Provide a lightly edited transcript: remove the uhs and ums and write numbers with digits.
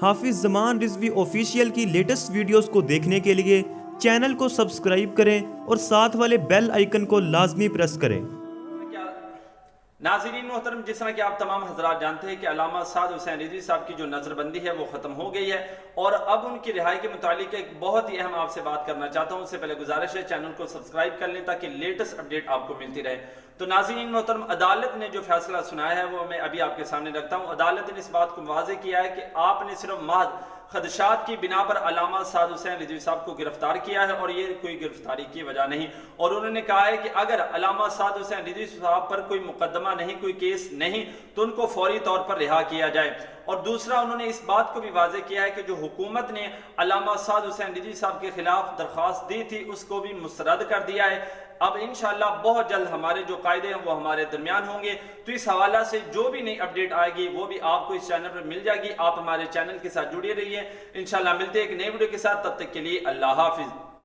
حافظ زمان رضوی آفیشیل کی latest videos کو دیکھنے کے لیے چینل کو سبسکرائب کریں اور ساتھ والے بیل آئیکن کو لازمی پریس کریں۔ ناظرین محترم، جس طرح کہ آپ تمام حضرات جانتے ہیں کہ علامہ سعد حسین رضوی صاحب کی جو نظر بندی ہے وہ ختم ہو گئی ہے اور اب ان کی رہائی کے متعلق ایک بہت ہی اہم آپ سے بات کرنا چاہتا ہوں۔ اس سے پہلے گزارش ہے چینل کو سبسکرائب کر لیں تاکہ لیٹسٹ اپڈیٹ آپ کو ملتی رہے۔ تو ناظرین محترم، عدالت نے جو فیصلہ سنایا ہے وہ میں ابھی آپ کے سامنے رکھتا ہوں۔ عدالت نے اس بات کو واضح کیا ہے کہ آپ نے صرف محض خدشات کی بنا پر علامہ سعد حسین رضوی صاحب کو گرفتار کیا ہے اور یہ کوئی گرفتاری کی وجہ نہیں، اور انہوں نے کہا ہے کہ اگر علامہ سعد حسین رضوی صاحب پر کوئی مقدمہ نہیں، کوئی کیس نہیں، تو ان کو فوری طور پر رہا کیا جائے۔ اور دوسرا، انہوں نے اس بات کو بھی واضح کیا ہے کہ جو حکومت نے علامہ سعد حسین رضوی صاحب کے خلاف درخواست دی تھی اس کو بھی مسترد کر دیا ہے۔ اب انشاءاللہ بہت جلد ہمارے جو قاعدے ہیں وہ ہمارے درمیان ہوں گے، تو اس حوالہ سے جو بھی نئی اپڈیٹ آئے گی وہ بھی آپ کو اس چینل پر مل جائے گی۔ آپ ہمارے چینل کے ساتھ جڑے رہیے، انشاءاللہ ملتے ہیں ایک نئے ویڈیو کے ساتھ، تب تک کے لیے اللہ حافظ۔